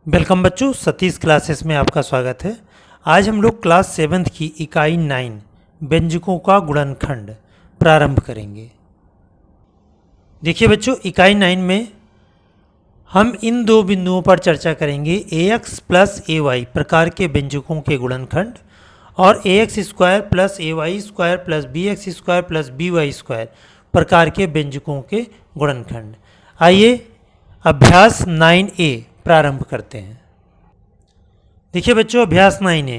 Welcome बच्चों, Satish classes में आपका स्वागत है। आज हम लोग क्लास 7th की इकाई 9 व्यंजकों का गुणनखंड प्रारंभ करेंगे। देखिए बच्चों, इकाई 9 में हम इन दो बिंदुओं पर चर्चा करेंगे, ax प्लस ay प्रकार के व्यंजकों के गुणनखंड और ax square plus ay square plus bx square plus by square प्रकार के व्यंजकों के गुणनखंड। आइए अभ्यास 9a प्रारंभ करते हैं। देखिए बच्चों, अभ्यास 9a,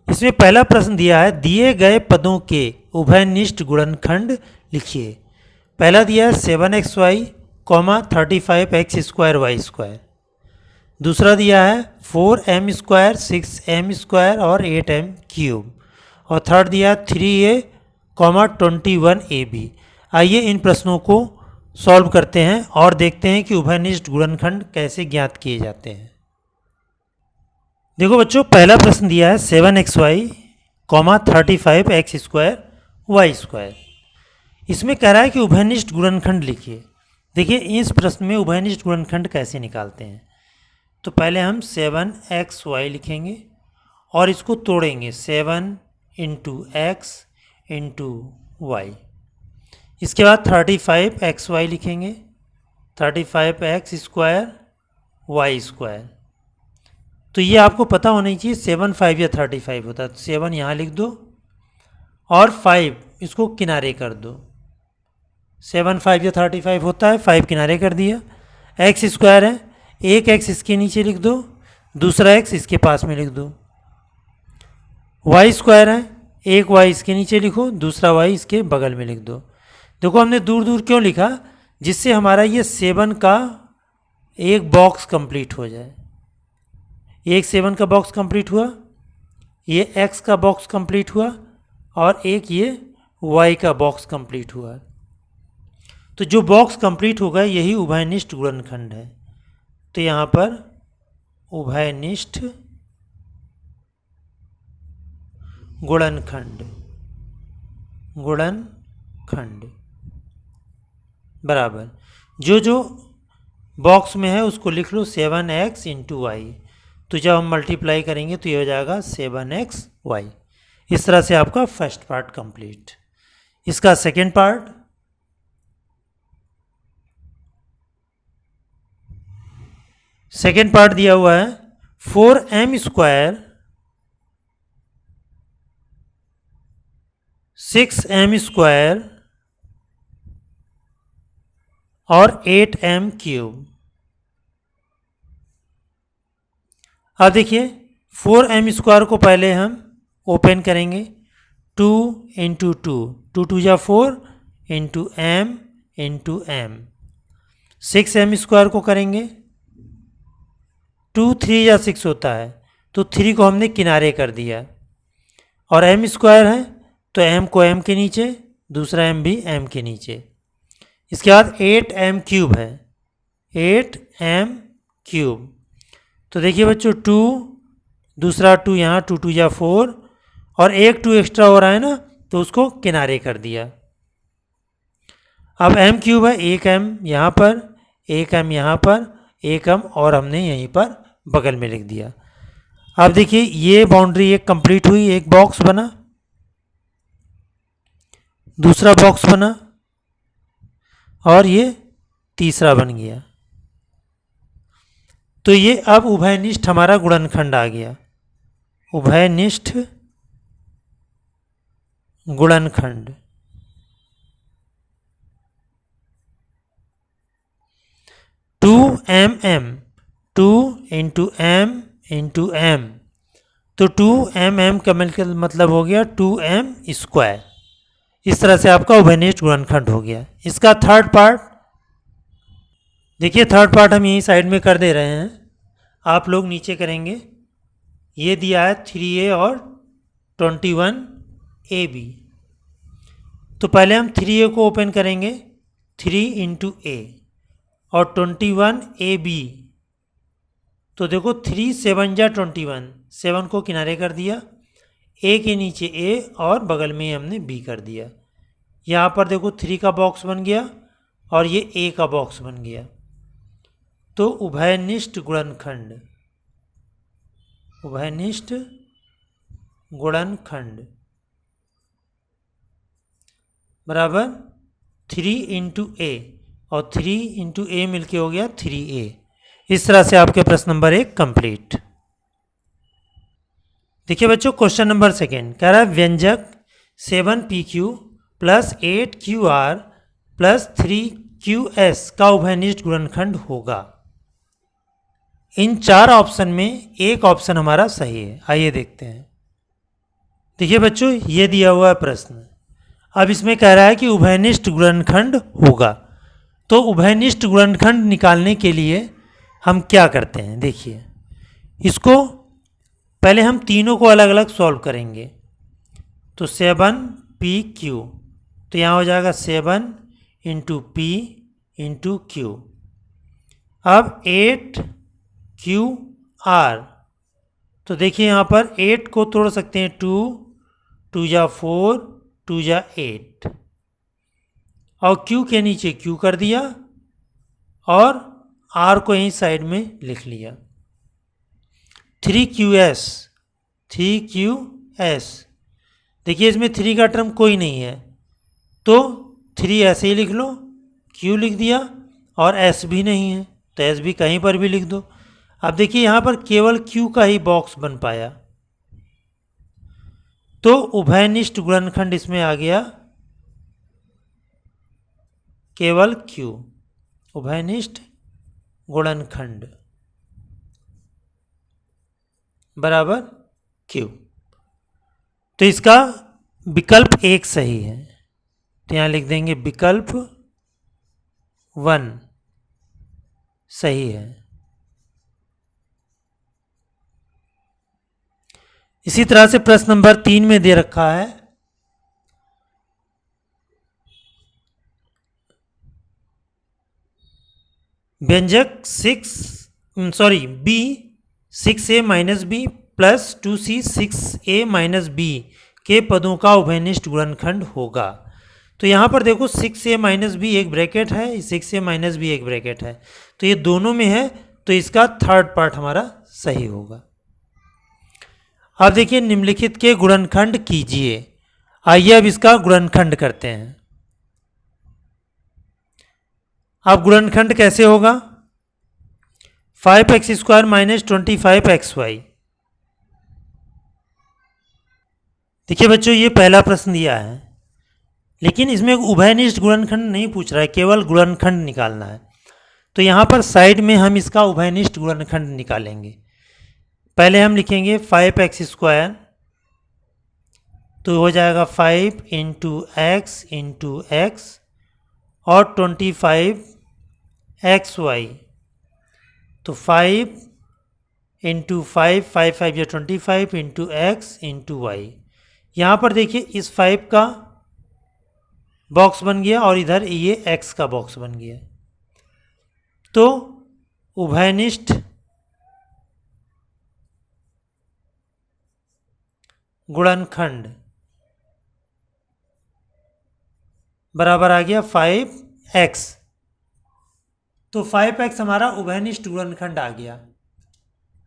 इसमें पहला प्रश्न दिया है, दिए गए पदों के उभयनिष्ठ गुणनखंड लिखिए। पहला दिया है 7xy, 35x square Y square. दूसरा दिया है 4m स्क्वायर, 6m स्क्वायर और 8m क्यूब। और थर्ड दिया है 3a, 21ab। आइए इन प्रश्नों को सॉल्व करते हैं और देखते हैं कि उभयनिष्ठ गुणनखंड कैसे ज्ञात किए जाते हैं। देखो बच्चों, पहला प्रश्न दिया है 7xy, 35x square Y square. इसमें कह रहा है कि उभयनिष्ठ गुणनखंड लिखिए। देखिए इस प्रश्न में उभयनिष्ठ गुणनखंड कैसे निकालते हैं। तो पहले हम 7xy लिखेंगे और इसको तोड़ेंगे 7 इंटू एक्स इंटू वाई। इसके बाद 35xy लिखेंगे, 35x स्क्वायर वाई स्क्वायर। तो ये आपको पता होना चाहिए 7 5 या 35 होता है। तो 7 यहाँ लिख दो और 5 इसको किनारे कर दो। 7 5 या 35 होता है, 5 किनारे कर दिया। एक्स स्क्वायर है, एक एक्स इसके नीचे लिख दो, दूसरा एक्स इसके पास में लिख दो। वाई स्क्वायर है, एक वाई इसके नीचे लिखो, दूसरा वाई इसके बगल में लिख दो। देखो हमने दूर दूर क्यों लिखा, जिससे हमारा ये 7 का एक बॉक्स कंप्लीट हो जाए। एक 7 का बॉक्स कंप्लीट हुआ, ये x का बॉक्स कंप्लीट हुआ और एक ये y का बॉक्स कंप्लीट हुआ। तो जो बॉक्स कंप्लीट होगा यही उभयनिष्ठ गुणनखंड है। तो यहाँ पर उभयनिष्ठ गुणनखंड बराबर जो जो बॉक्स में है उसको लिख लो 7x इंटू वाई। तो जब हम मल्टीप्लाई करेंगे तो ये हो जाएगा 7xy। इस तरह से आपका फर्स्ट पार्ट कंप्लीट। इसका सेकेंड पार्ट, दिया हुआ है 4m स्क्वायर, 6m स्क्वायर और 8m क्यूब। अब देखिए 4m स्क्वायर को पहले हम ओपन करेंगे, 2 इंटू 2, 2 2 जा 4 into m into m। 6m square को करेंगे, 2 3 या 6 होता है, तो 3 को हमने किनारे कर दिया। और m स्क्वायर है तो m को m के नीचे, दूसरा m भी m के नीचे। इसके बाद 8m क्यूब है, 8m क्यूब। तो देखिए बच्चों 2, दूसरा 2 यहाँ, 2 2 या 4 और एक 2 एक्स्ट्रा हो रहा है ना, तो उसको किनारे कर दिया। अब m क्यूब है, एक m यहाँ पर, एक m यहाँ पर, एक m और हमने यहीं पर बगल में लिख दिया। अब देखिए ये बाउंड्री एक कंप्लीट हुई, एक बॉक्स बना, दूसरा बॉक्स बना और ये तीसरा बन गया। तो ये अब उभयनिष्ठ हमारा गुणनखंड आ गया। उभयनिष्ठ गुणनखंड। Two M M, 2 into M into M. तो 2mm का मतलब हो गया 2m स्क्वायर। इस तरह से आपका उभयनिष्ठ गुणनखंड हो गया। इसका थर्ड पार्ट, देखिए थर्ड पार्ट हम यहीं साइड में कर दे रहे हैं, आप लोग नीचे करेंगे। ये दिया है 3a और 21ab। तो पहले हम 3a को ओपन करेंगे, 3 इंटू a और 21ab। तो देखो 3 7 जा 21, 7 को किनारे कर दिया, a के नीचे a और बगल में हमने b कर दिया। यहाँ पर देखो 3 का बॉक्स बन गया और ये a का बॉक्स बन गया। तो उभयनिष्ठ गुणनखंड उभयनिष्ठ गुणनखंड बराबर 3 × a और 3 × a मिलके हो गया 3a। इस तरह से आपके प्रश्न नंबर 1 कंप्लीट। देखिए बच्चों क्वेश्चन नंबर 2 कह रहा है व्यंजक 7pq plus 8qr plus 3qs का उभयनिष्ठ गुणनखंड होगा। इन 4 ऑप्शन में एक ऑप्शन हमारा सही है। आइए देखते हैं। देखिए बच्चों ये दिया हुआ है प्रश्न। अब इसमें कह रहा है कि उभयनिष्ठ गुणनखंड होगा। तो उभयनिष्ठ गुणनखंड निकालने के लिए हम क्या करते हैं, देखिए इसको पहले हम तीनों को अलग अलग सॉल्व करेंगे। तो 7pq तो यहाँ हो जाएगा 7 × p × q। अब 8qr तो देखिए यहाँ पर 8 को तोड़ सकते हैं 2 2 जा 4 2 जा 8 और q के नीचे q कर दिया और r को यहीं साइड में लिख लिया। 3qs देखिए इसमें 3 का टर्म कोई नहीं है तो 3 ऐसे ही लिख लो, q लिख दिया और s भी नहीं है तो s भी कहीं पर भी लिख दो। अब देखिए यहाँ पर केवल q का ही बॉक्स बन पाया तो उभयनिष्ठ गुणनखंड इसमें आ गया केवल q, उभयनिष्ठ गुणनखंड बराबर q। तो इसका विकल्प 1 सही है तो यहाँ लिख देंगे विकल्प 1 सही है। इसी तरह से प्रश्न नंबर 3 में दे रखा है व्यंजक b 6a - b plus 2c 6a - b के पदों का उभयनिष्ठ गुणनखंड होगा। तो यहाँ पर देखो 6a - b एक ब्रैकेट है, 6a - b एक ब्रैकेट है तो ये दोनों में है तो इसका थर्ड पार्ट हमारा सही होगा। अब देखिए निम्नलिखित के गुणनखंड कीजिए। आइए अब इसका गुणनखंड करते हैं। अब गुणनखंड कैसे होगा, 5x² - 25xy। देखिए बच्चों ये पहला प्रश्न दिया है लेकिन इसमें उभयनिष्ठ गुणनखंड नहीं पूछ रहा है, केवल गुणनखंड निकालना है। तो यहाँ पर साइड में हम इसका उभयनिष्ठ गुणनखंड निकालेंगे। पहले हम लिखेंगे 5x² तो हो जाएगा 5 × x × x और 25xy तो 5 × 5 5 5 या 25 × x × y। यहाँ पर देखिए इस 5 का बॉक्स बन गया और इधर ये x का बॉक्स बन गया। तो उभयनिष्ठ गुणनखंड बराबर आ गया 5x। तो 5x हमारा उभयनिष्ठ गुणनखंड आ गया।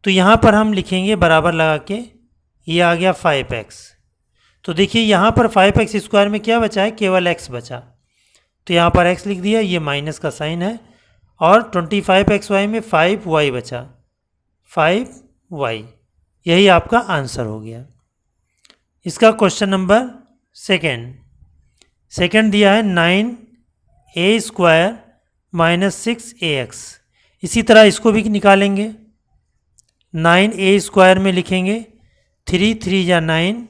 तो यहाँ पर हम लिखेंगे बराबर लगा के ये आ गया 5x। तो देखिए यहाँ पर 5x² में क्या बचा है, केवल x बचा तो यहाँ पर x लिख दिया, ये माइनस का साइन है और 25xy में 5y बचा, 5y यही आपका आंसर हो गया। इसका क्वेश्चन नंबर सेकंड दिया है 9a² - 6ax। इसी तरह इसको भी निकालेंगे। 9a² में लिखेंगे 3 3 या 9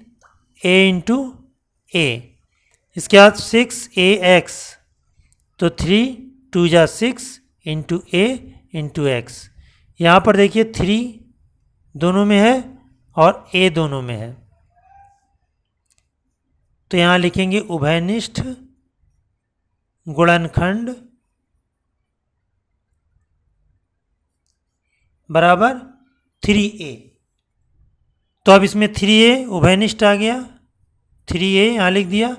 a × a। इसके बाद 6ax तो 3 2 जा 6 × a × x। यहाँ पर देखिए 3 दोनों में है और a दोनों में है तो यहाँ लिखेंगे उभयनिष्ठ गुणनखंड बराबर 3a। तो अब इसमें 3a उभयनिष्ठ आ गया, 3a यहाँ लिख दिया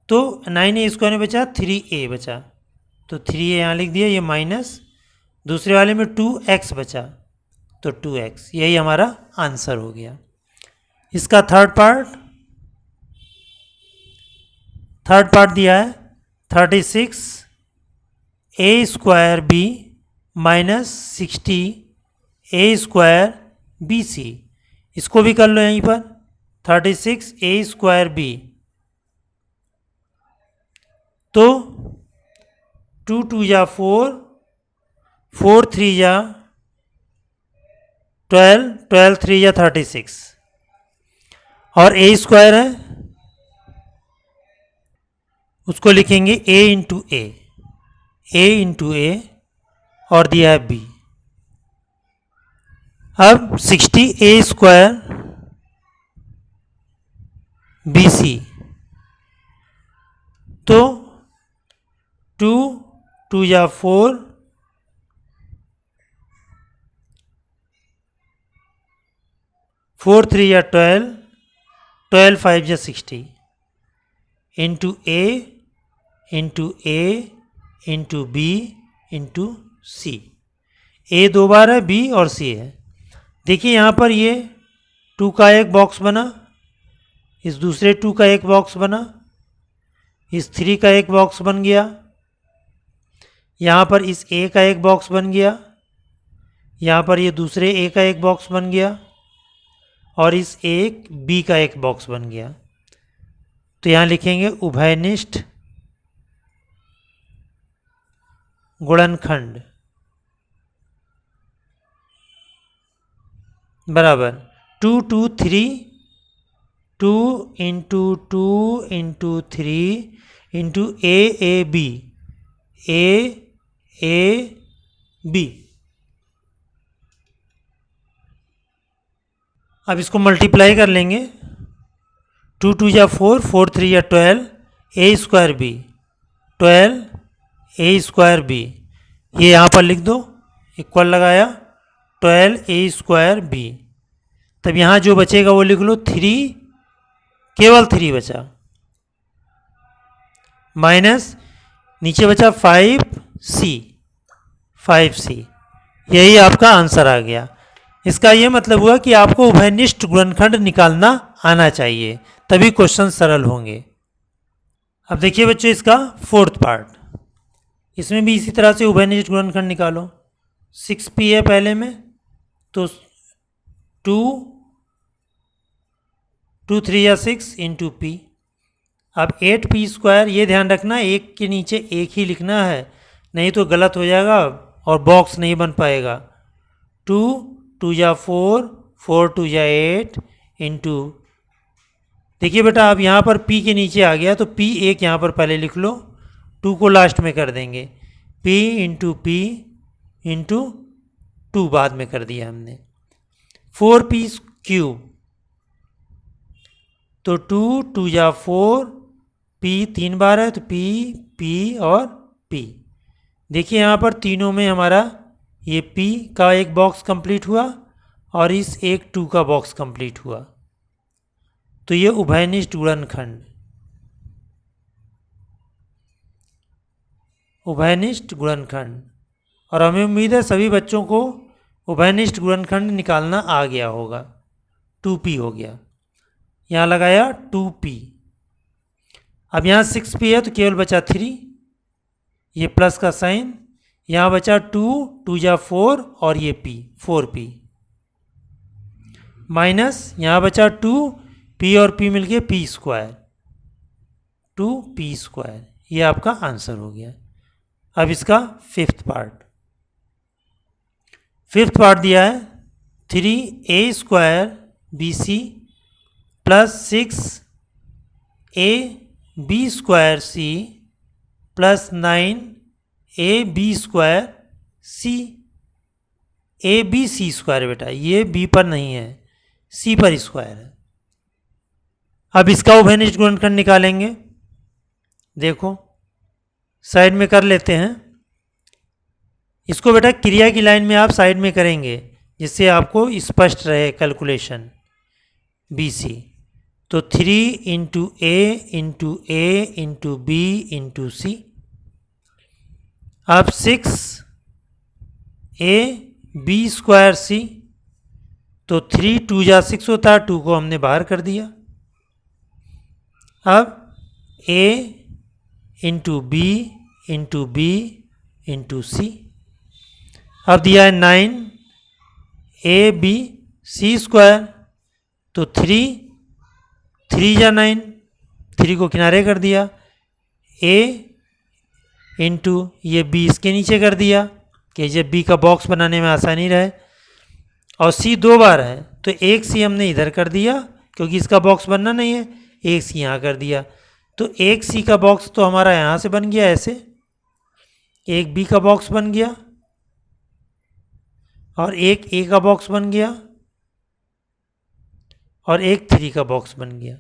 तो 9a² में बचा 3a बचा तो 3a यहाँ लिख दिया, ये माइनस दूसरे वाले में 2x बचा तो 2x, यही हमारा आंसर हो गया। इसका थर्ड पार्ट दिया है 36 a square b minus 60 a square B C. इसको भी कर लो यहीं पर 36 a स्क्वायर b, तो 2 2 या 4, 4 3 या 12, 12 3 या 36, और a स्क्वायर है उसको लिखेंगे a इंटू ए और दिया है b। अब 60 a स्क्वायर बी सी, तो 2 2 या 4, 4 3 या 12, 12 5 या 60 इंटू ए इंटू बी इंटू सी। ए 2 बार है, बी और सी है। देखिए यहाँ पर ये 2 का एक बॉक्स बना, इस दूसरे 2 का एक बॉक्स बना, इस 3 का एक बॉक्स बन गया, यहाँ पर इस ए का एक बॉक्स बन गया, यहाँ पर ये दूसरे ए का एक बॉक्स बन गया, और इस एक बी का एक बॉक्स बन गया। तो यहाँ लिखेंगे उभयनिष्ठ गुणनखंड बराबर 2 2 3, 2 इंटू 3 इंटू ए बी अब इसको मल्टीप्लाई कर लेंगे, 2 2 या 4, 4 3 या 12, ए स्क्वायर बी, 12 ए स्क्वायर बी, ये यहाँ पर लिख दो, इक्वल लगाया 12 ए स्क्वायर बी। तब यहाँ जो बचेगा वो लिख लो 3, केवल 3 बचा, माइनस नीचे बचा 5c, यही आपका आंसर आ गया। इसका ये मतलब हुआ कि आपको उभयनिष्ठ गुणनखंड निकालना आना चाहिए, तभी क्वेश्चन सरल होंगे। अब देखिए बच्चों इसका फोर्थ पार्ट, इसमें भी इसी तरह से उभयनिष्ठ गुणनखंड निकालो। 6p है पहले में, तो 2 3 या 6 इंटू पी। अब 8p स्क्वायर, ये ध्यान रखना एक के नीचे एक ही लिखना है, नहीं तो गलत हो जाएगा और बॉक्स नहीं बन पाएगा। 2 2 या 4, 4 2 या 8 इंटू, देखिए बेटा अब यहाँ पर p के नीचे आ गया तो p एक यहाँ पर पहले लिख लो, 2 को लास्ट में कर देंगे, p इंटू 2 बाद में कर दिया हमने। 4p क्यूब, तो 2 2 या 4, p 3 बार है तो p और p। देखिए यहाँ पर तीनों में हमारा ये p का एक बॉक्स कंप्लीट हुआ और इस एक 2 का बॉक्स कंप्लीट हुआ, तो ये उभयनिष्ठ गुणनखंड। और हमें उम्मीद है सभी बच्चों को उभयनिष्ठ गुणनखंड निकालना आ गया होगा। 2p हो गया, यहाँ लगाया 2p। अब यहाँ 6p है तो केवल बचा 3, ये प्लस का साइन, यहाँ बचा 2 2 या 4 और ये p 4p, माइनस यहाँ बचा 2, p और p मिलके p स्क्वायर, 2p स्क्वायर, ये आपका आंसर हो गया। अब इसका फिफ्थ पार्ट दिया है 3a square B C plus 6a B square C plus 9a B square C. A B C square बेटा, ये b पर नहीं है, c पर स्क्वायर है। अब इसका उभयनिष्ठ गुणनखंड निकालेंगे, देखो साइड में कर लेते हैं इसको बेटा, क्रिया की लाइन में आप साइड में करेंगे जिससे आपको स्पष्ट रहे कैलकुलेशन। बी सी, तो 3 इंटू ए इंटू बी इंटू सी। अब 6 ए बी स्क्वायर सी तो 3 2 जा 6 होता है, 2 को हमने बाहर कर दिया। अब a into B into B into C. अब दिया है 9 ए बी सी स्क्वायर, तो 3 जा 9, 3 को किनारे कर दिया, a इंटू ये b इसके नीचे कर दिया कि ये b का बॉक्स बनाने में आसानी रहे, और c 2 बार है तो एक c हमने इधर कर दिया क्योंकि इसका बॉक्स बनना नहीं है, एक c यहाँ कर दिया, तो एक c का बॉक्स तो हमारा यहाँ से बन गया ऐसे, एक b का बॉक्स बन गया और एक a का बॉक्स बन गया और एक 3 का बॉक्स बन गया।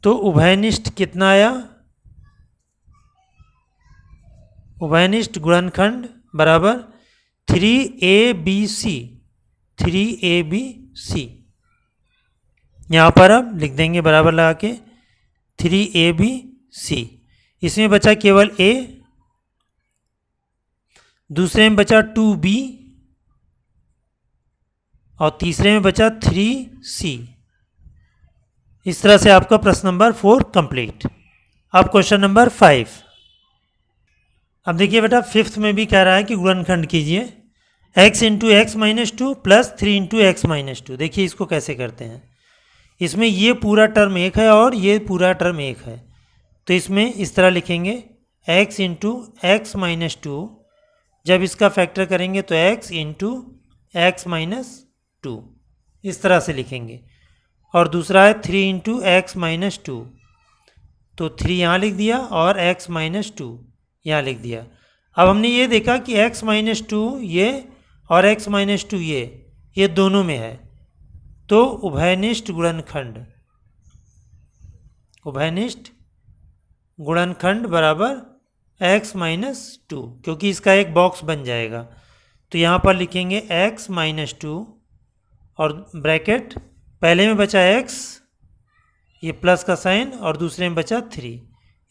तो उभयनिष्ठ कितना आया? उभयनिष्ठ गुणनखंड बराबर 3abc, 3abc। यहाँ पर अब लिख देंगे बराबर लगा के 3abc। इसमें बचा केवल a, दूसरे में बचा 2b और तीसरे में बचा 3c। इस तरह से आपका प्रश्न नंबर 4 कंप्लीट। अब क्वेश्चन नंबर 5। अब देखिए बेटा, फिफ्थ में भी कह रहा है कि गुणनखंड कीजिए x into x minus 2 plus 3 into x minus 2। देखिए इसको कैसे करते हैं। इसमें ये पूरा टर्म एक है और ये पूरा टर्म एक है, तो इसमें इस तरह लिखेंगे x इंटू एक्स माइनस 2, जब इसका फैक्टर करेंगे तो x इंटू एक्स माइनस 2, इस तरह से लिखेंगे। और दूसरा है 3 इंटू एक्स माइनस 2, तो 3 यहाँ लिख दिया और x माइनस 2 यहाँ लिख दिया। अब हमने ये देखा कि x माइनस 2 ये और x माइनस 2 ये दोनों में है, तो उभयनिष्ठ गुणनखंड, उभयनिष्ठ गुणनखंड बराबर x माइनस 2, क्योंकि इसका एक बॉक्स बन जाएगा। तो यहाँ पर लिखेंगे x माइनस 2 और ब्रैकेट, पहले में बचा x, ये प्लस का साइन, और दूसरे में बचा 3।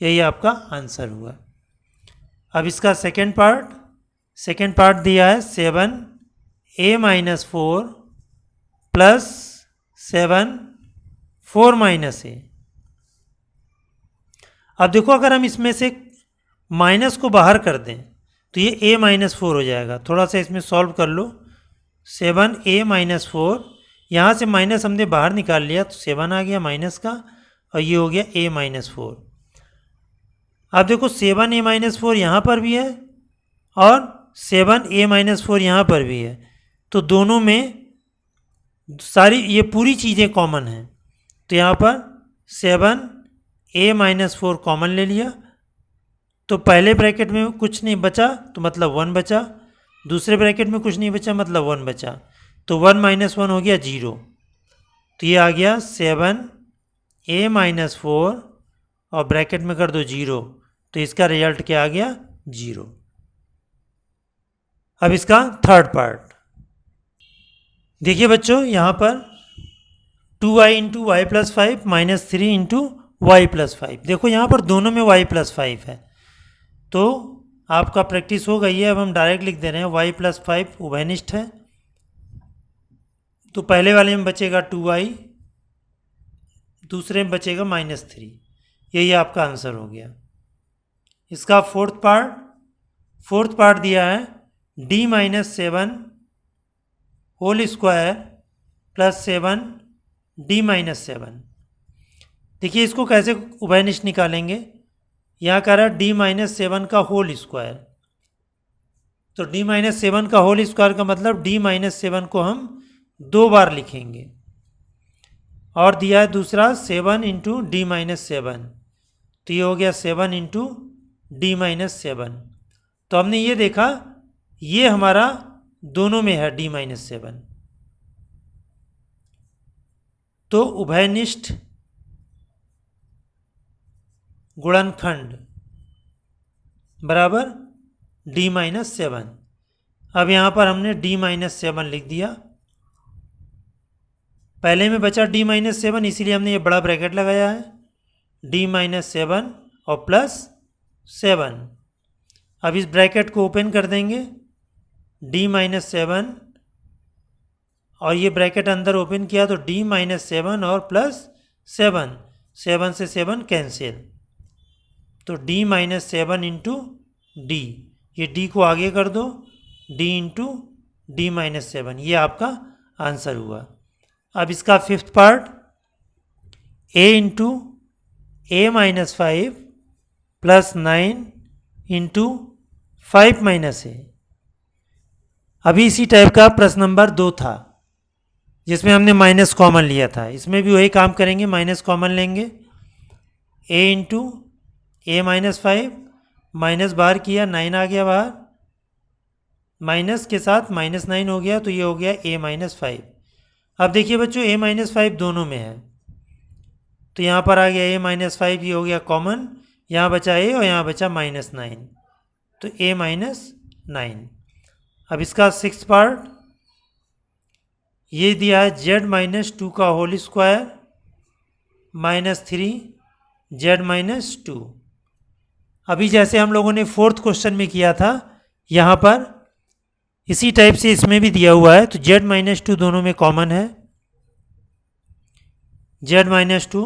यही आपका आंसर हुआ। अब इसका सेकेंड पार्ट दिया है 7a minus 4 plus 7 4 minus a। अब देखो, अगर हम इसमें से माइनस को बाहर कर दें तो ये a माइनस 4 हो जाएगा। थोड़ा सा इसमें सॉल्व कर लो। 7a माइनस 4, यहाँ से माइनस हमने बाहर निकाल लिया तो 7 आ गया माइनस का, और ये हो गया a माइनस 4। अब देखो 7a माइनस 4 यहाँ पर भी है और 7a माइनस 4 यहाँ पर भी है, तो दोनों में सारी ये पूरी चीज़ें कॉमन हैं। तो यहाँ पर 7a माइनस 4 कॉमन ले लिया, तो पहले ब्रैकेट में कुछ नहीं बचा तो मतलब 1 बचा, दूसरे ब्रैकेट में कुछ नहीं बचा मतलब 1 बचा, तो 1 माइनस 1 हो गया 0। तो ये आ गया 7a माइनस 4 और ब्रैकेट में कर दो 0, तो इसका रिजल्ट क्या आ गया? 0। अब इसका थर्ड पार्ट देखिए बच्चों, यहाँ पर 2y into Y plus 5 minus 3 into Y plus 5। देखो यहाँ पर दोनों में y प्लस 5 है, तो आपका प्रैक्टिस हो गई है। अब हम डायरेक्ट लिख दे रहे हैं y प्लस 5 उभयनिष्ठ है, तो पहले वाले में बचेगा 2y, दूसरे में बचेगा माइनस 3। यही आपका आंसर हो गया। इसका फोर्थ पार्ट दिया है d minus 7 whole square plus 7 d minus 7। देखिए इसको कैसे उभयनिष्ठ निकालेंगे। यहाँ कह रहा है d माइनस 7 का होल स्क्वायर, तो d माइनस 7 का होल स्क्वायर का मतलब d माइनस 7 को हम 2 बार लिखेंगे, और दिया है दूसरा 7 इंटू डी माइनस 7, तो ये हो गया 7 इंटू डी माइनस 7। तो हमने ये देखा ये हमारा दोनों में है d माइनस 7, तो उभयनिष्ठ गुणनखंड बराबर d माइनस 7। अब यहाँ पर हमने d माइनस 7 लिख दिया, पहले में बचा d माइनस 7, इसीलिए हमने ये बड़ा ब्रैकेट लगाया है, d माइनस 7 और प्लस 7। अब इस ब्रैकेट को ओपन कर देंगे डी माइनस 7 और ये ब्रैकेट अंदर ओपन किया तो डी माइनस 7 और प्लस 7, 7 से 7 कैंसिल, तो डी माइनस 7 इंटू डी, ये डी को आगे कर दो, डी इंटू डी माइनस 7, ये आपका आंसर हुआ। अब इसका फिफ्थ पार्ट, ए इंटू ए माइनस 5 प्लस 9 इंटू 5 माइनस ए। अभी इसी टाइप का प्रश्न नंबर 2 था जिसमें हमने माइनस कॉमन लिया था, इसमें भी वही काम करेंगे, माइनस कॉमन लेंगे, a into A minus 5, minus बाहर किया 9 आ गया बाहर, माइनस के साथ माइनस 9 हो गया तो ये हो गया a माइनस 5। अब देखिए बच्चों a माइनस 5 दोनों में है तो यहाँ पर आ गया a माइनस 5, ये हो गया कॉमन, यहाँ बचा a और यहाँ बचा माइनस 9, तो a माइनस 9। अब इसका सिक्स पार्ट, ये दिया है z माइनस 2 का whole square minus 3 z minus 2। अभी जैसे हम लोगों ने फोर्थ क्वेश्चन में किया था, यहाँ पर इसी टाइप से इसमें भी दिया हुआ है, तो z माइनस 2 दोनों में कॉमन है, z माइनस 2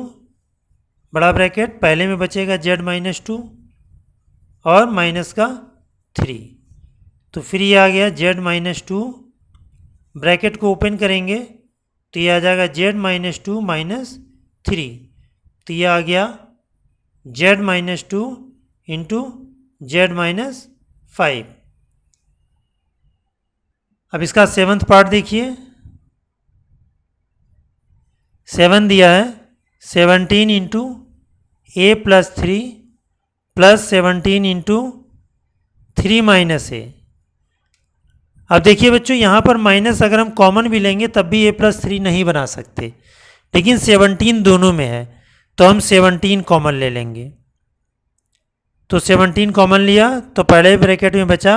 बड़ा ब्रैकेट, पहले में बचेगा z माइनस 2 और माइनस का 3, तो फिर ये आ गया z माइनस 2, ब्रैकेट को ओपन करेंगे तो ये आ जाएगा z माइनस 2 माइनस 3, तो ये आ गया z minus 2 into z minus 5। अब इसका सेवन्थ पार्ट देखिए, 7 दिया है 17 इंटू ए प्लस 3 प्लस 17 इंटू 3 माइनस ए। अब देखिए बच्चों यहाँ पर माइनस अगर हम कॉमन भी लेंगे तब भी a प्लस 3 नहीं बना सकते, लेकिन 17 दोनों में है तो हम 17 कॉमन ले लेंगे, तो 17 कॉमन लिया तो पहले ब्रैकेट में बचा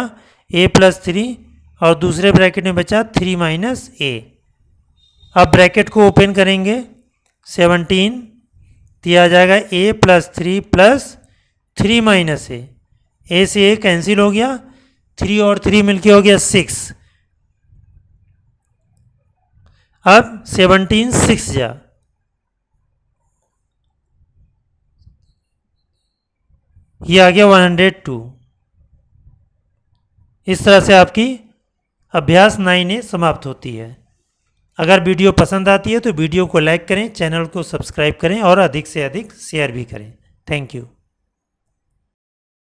a प्लस 3 और दूसरे ब्रैकेट में बचा 3 माइनस a। अब ब्रैकेट को ओपन करेंगे 17 तो यह आ जाएगा a plus 3 plus 3 minus a से a कैंसिल हो गया, 3 और 3 मिलके हो गया 6। अब 17 6 जा, ये आ गया 102। इस तरह से आपकी अभ्यास 9A समाप्त होती है। अगर वीडियो पसंद आती है तो वीडियो को लाइक करें, चैनल को सब्सक्राइब करें और अधिक से अधिक शेयर भी करें। Thank you.